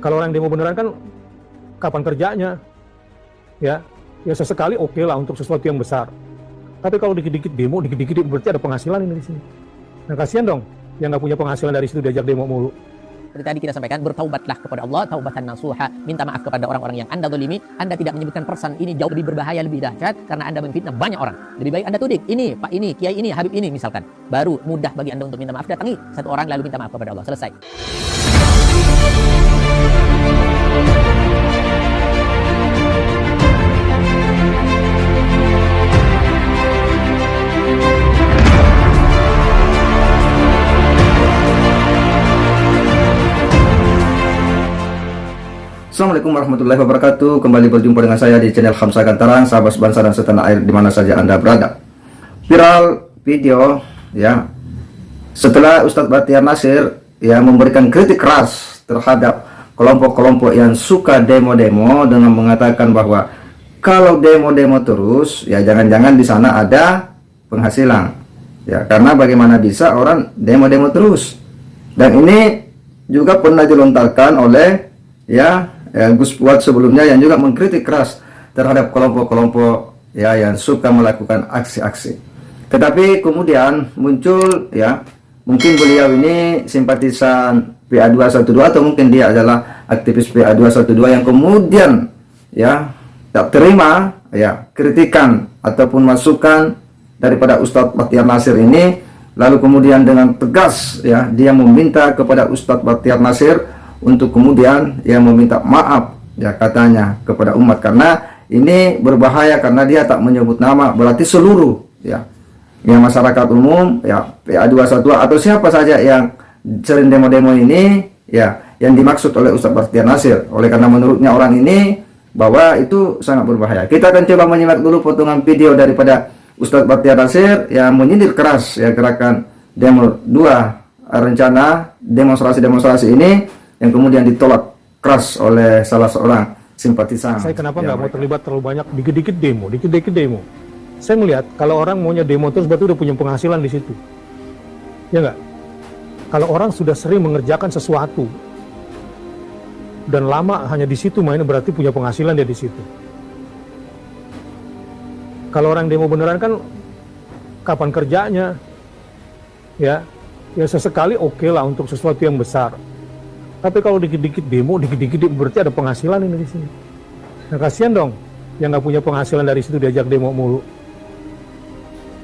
Kalau orang demo beneran kan kapan kerjanya? Ya sesekali oke lah untuk sesuatu yang besar. Tapi kalau dikit-dikit demo, dikit-dikit berarti ada penghasilan ini di sini. Nah kasihan dong yang nggak punya penghasilan dari situ diajak demo mulu. Seperti tadi kita sampaikan, bertaubatlah kepada Allah, taubatan nasuha, minta maaf kepada orang-orang yang Anda zalimi. Anda tidak menyebutkan person, ini jauh lebih berbahaya, lebih dahsyat, karena Anda memfitnah banyak orang. Lebih baik Anda tuding, ini, Pak ini, Kiai ini, Habib ini misalkan. Baru mudah bagi Anda untuk minta maaf, datangi satu orang lalu minta maaf kepada Allah. Selesai. Assalamualaikum warahmatullahi wabarakatuh. Kembali berjumpa dengan saya di channel Khamsah Gantarang, sahabat sebangsa dan setanah air di mana saja Anda berada. Viral video ya setelah Ustadz Bahtiar Nasir ya memberikan kritik keras terhadap kelompok-kelompok yang suka demo-demo dengan mengatakan bahwa kalau demo-demo terus ya jangan-jangan di sana ada penghasilan. Ya, karena bagaimana bisa orang demo-demo terus. Dan ini juga pernah dilontarkan oleh Gus Fuad sebelumnya yang juga mengkritik keras terhadap kelompok-kelompok ya yang suka melakukan aksi-aksi. Tetapi kemudian muncul ya, mungkin beliau ini simpatisan PA212 atau mungkin dia adalah aktivis PA212 yang kemudian ya tak terima ya kritikan ataupun masukan daripada Ustadz Bahtiar Nasir ini, lalu kemudian dengan tegas ya dia meminta kepada Ustadz Bahtiar Nasir untuk kemudian yang meminta maaf ya katanya kepada umat, karena ini berbahaya karena dia tak menyebut nama, berarti seluruh ya masyarakat umum ya PA212 atau siapa saja yang sering demo-demo ini ya yang dimaksud oleh Ustadz Bahtiar Nasir. Oleh karena menurutnya orang ini bahwa itu sangat berbahaya. Kita akan coba menyimak dulu potongan video daripada Ustadz Bahtiar Nasir yang menyindir keras ya gerakan demo 2 rencana demonstrasi ini yang kemudian ditolak keras oleh salah seorang simpatisan. Saya kenapa nggak mau terlibat terlalu banyak dikit-dikit demo. Saya melihat kalau orang maunya demo terus berarti udah punya penghasilan di situ, ya nggak? Kalau orang sudah sering mengerjakan sesuatu dan lama hanya di situ mainnya berarti punya penghasilan dia di situ. Kalau orang demo beneran kan kapan kerjanya? Ya sesekali oke lah untuk sesuatu yang besar. Tapi kalau dikit-dikit demo, dikit-dikit berarti ada penghasilan ini di sini. Nah kasihan dong yang nggak punya penghasilan dari situ diajak demo mulu.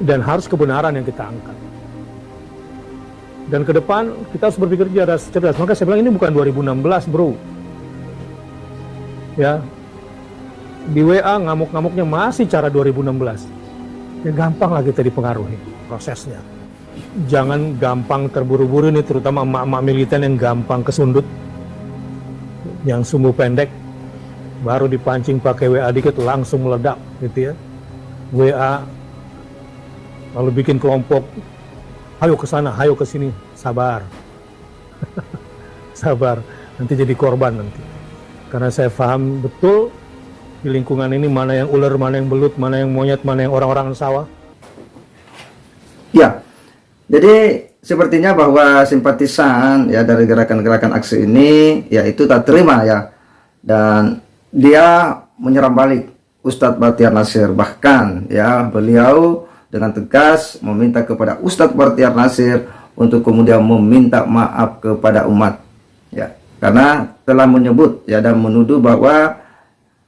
Dan harus kebenaran yang kita angkat. Dan ke depan kita harus berpikir cerdas. Maka saya bilang ini bukan 2016 bro. Ya, di WA ngamuk-ngamuknya masih cara 2016. Ya gampang lah kita dipengaruhi prosesnya. Jangan gampang terburu-buru nih, terutama emak-emak militan yang gampang kesundut, yang sumbu pendek, baru dipancing pakai WA dikit langsung meledak gitu ya. WA lalu bikin kelompok, ayo ke sana, ayo ke sini, sabar. Sabar, nanti jadi korban nanti. Karena saya paham betul di lingkungan ini mana yang ular, mana yang belut, mana yang monyet, mana yang orang-orang sawah. Ya. Jadi sepertinya bahwa simpatisan ya dari gerakan-gerakan aksi ini ya itu tak terima ya, dan dia menyerang balik Ustadz Bahtiar Nasir. Bahkan ya beliau dengan tegas meminta kepada Ustadz Bahtiar Nasir untuk kemudian meminta maaf kepada umat ya, karena telah menyebut ya dan menuduh bahwa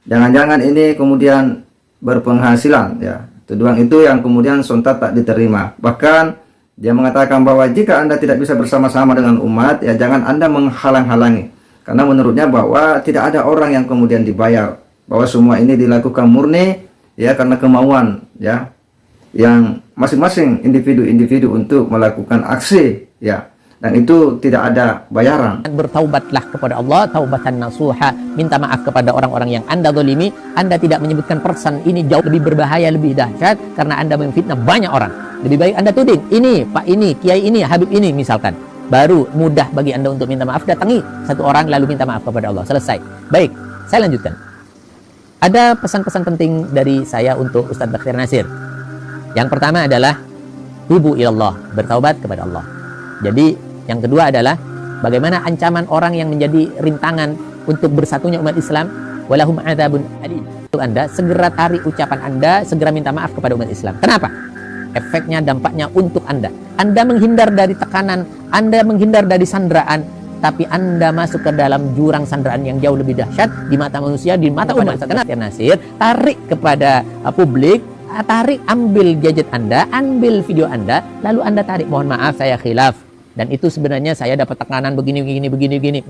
jangan-jangan ini kemudian berpenghasilan ya. Tuduhan itu yang kemudian sontak tak diterima. Bahkan dia mengatakan bahwa jika Anda tidak bisa bersama-sama dengan umat, ya jangan Anda menghalang-halangi. Karena menurutnya bahwa tidak ada orang yang kemudian dibayar. Bahwa semua ini dilakukan murni ya karena kemauan ya yang masing-masing individu-individu untuk melakukan aksi ya. Dan itu tidak ada bayaran. Bertaubatlah kepada Allah, taubatan nasuha, minta maaf kepada orang-orang yang Anda zalimi. Anda tidak menyebutkan person, ini jauh lebih berbahaya, lebih dahsyat, karena Anda memfitnah banyak orang. Lebih baik Anda tuding, ini, Pak ini, Kiai ini, Habib ini misalkan. Baru mudah bagi Anda untuk minta maaf, datangi satu orang lalu minta maaf kepada Allah. Selesai. Baik, saya lanjutkan. Ada pesan-pesan penting dari saya untuk Ustadz Bahtiar Nasir. Yang pertama adalah tubu ilallah, bertaubat kepada Allah. Jadi yang kedua adalah bagaimana ancaman orang yang menjadi rintangan untuk bersatunya umat Islam, walahum adzabun alim. Anda segera tarik ucapan Anda, segera minta maaf kepada umat Islam. Kenapa? Efeknya, dampaknya untuk Anda. Anda menghindar dari tekanan, Anda menghindar dari sandraan, tapi Anda masuk ke dalam jurang sandraan yang jauh lebih dahsyat di mata manusia, di mata umat. Kenapa Nasir? Tarik kepada publik, tarik, ambil gadget Anda, ambil video Anda, lalu Anda tarik, mohon maaf saya khilaf. Dan itu sebenarnya saya dapat tekanan begini.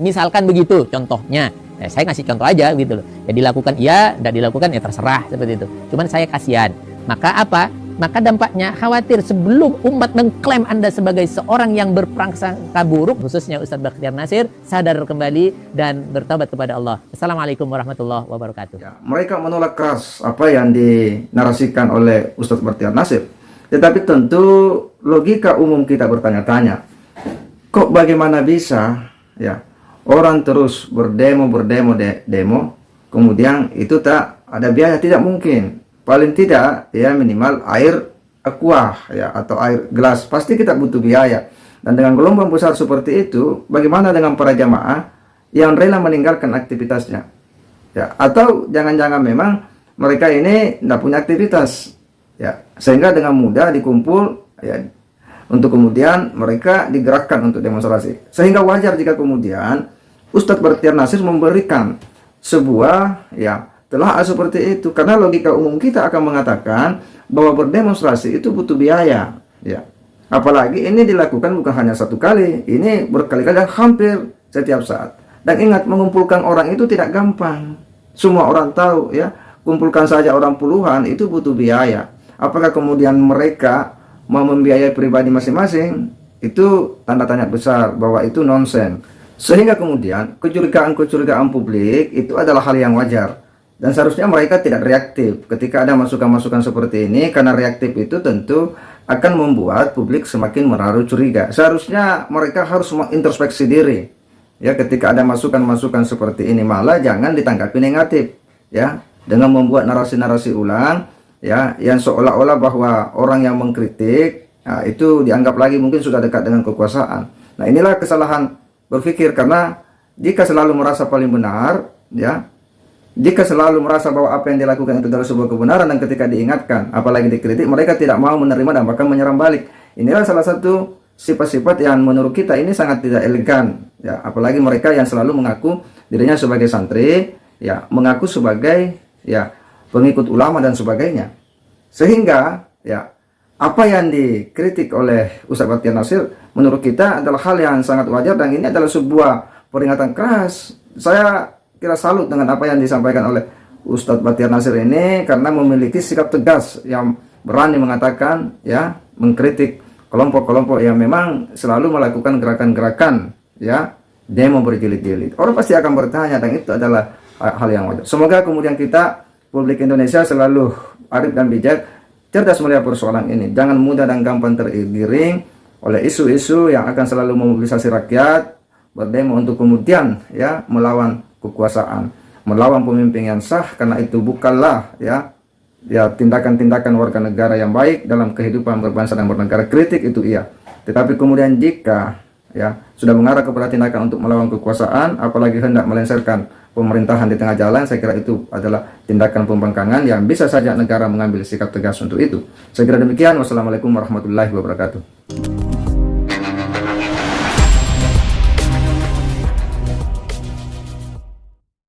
Misalkan begitu contohnya. Saya ngasih contoh aja gitu loh. Ya dilakukan iya, tidak dilakukan ya terserah seperti itu. Cuman saya kasihan. Maka apa? Maka dampaknya khawatir sebelum umat mengklaim Anda sebagai seorang yang berprasangka buruk, khususnya Ustadz Bakhtiar Nasir, sadar kembali dan bertobat kepada Allah. Assalamualaikum warahmatullahi wabarakatuh. Ya, mereka menolak keras apa yang dinarasikan oleh Ustadz Bakhtiar Nasir. Tetapi tentu logika umum kita bertanya-tanya, kok bagaimana bisa ya orang terus berdemo, kemudian itu tak ada biaya? Tidak mungkin. Paling tidak ya minimal air aqua ya atau air gelas pasti kita butuh biaya. Dan dengan gelombang besar seperti itu, bagaimana dengan para jamaah yang rela meninggalkan aktivitasnya? Ya, atau jangan-jangan memang mereka ini tidak punya aktivitas ya, sehingga dengan mudah dikumpul ya untuk kemudian mereka digerakkan untuk demonstrasi. Sehingga wajar jika kemudian Ustadz Bakhtiar Nasir memberikan sebuah ya telah seperti itu, karena logika umum kita akan mengatakan bahwa berdemonstrasi itu butuh biaya ya. Apalagi ini dilakukan bukan hanya satu kali, ini berkali-kali dan hampir setiap saat. Dan ingat, mengumpulkan orang itu tidak gampang. Semua orang tahu ya, kumpulkan saja orang puluhan itu butuh biaya. Apakah kemudian mereka mau membiayai pribadi masing-masing? Itu tanda tanya besar bahwa itu nonsen. Sehingga kemudian kecurigaan publik itu adalah hal yang wajar. Dan seharusnya mereka tidak reaktif ketika ada masukan-masukan seperti ini, karena reaktif itu tentu akan membuat publik semakin menaruh curiga. Seharusnya mereka harus mengintrospeksi diri. Ya, ketika ada masukan-masukan seperti ini, malah jangan ditanggapi negatif ya, dengan membuat narasi-narasi ulang ya, yang seolah-olah bahwa orang yang mengkritik ya, itu dianggap lagi mungkin sudah dekat dengan kekuasaan. Nah, inilah kesalahan berpikir, karena jika selalu merasa paling benar ya, jika selalu merasa bahwa apa yang dilakukan itu adalah sebuah kebenaran, dan ketika diingatkan apalagi dikritik, mereka tidak mau menerima dan bahkan menyerang balik. Inilah salah satu sifat-sifat yang menurut kita ini sangat tidak elegan ya, apalagi mereka yang selalu mengaku dirinya sebagai santri ya, mengaku sebagai ya pengikut ulama dan sebagainya. Sehingga ya apa yang dikritik oleh Ustadz Bakhtiar Nasir menurut kita adalah hal yang sangat wajar, dan ini adalah sebuah peringatan keras. Saya kira salut dengan apa yang disampaikan oleh Ustadz Bakhtiar Nasir ini, karena memiliki sikap tegas yang berani mengatakan ya, mengkritik kelompok-kelompok yang memang selalu melakukan gerakan-gerakan ya, demo berjilid-jilid. Orang pasti akan bertanya, dan itu adalah hal yang wajar. Semoga kemudian kita, publik Indonesia, selalu arif dan bijak, cerdas melihat persoalan ini. Jangan mudah dan gampang tergiring oleh isu-isu yang akan selalu memobilisasi rakyat berdemo untuk kemudian ya melawan kekuasaan, melawan pemimpin yang sah, karena itu bukanlah ya tindakan-tindakan warga negara yang baik dalam kehidupan berbangsa dan bernegara. Kritik itu iya, tetapi kemudian jika ya sudah mengarah kepada tindakan untuk melawan kekuasaan, apalagi hendak melengsarkan pemerintahan di tengah jalan, saya kira itu adalah tindakan pembangkangan yang bisa saja negara mengambil sikap tegas untuk itu. Saya kira demikian. Wassalamualaikum warahmatullahi wabarakatuh.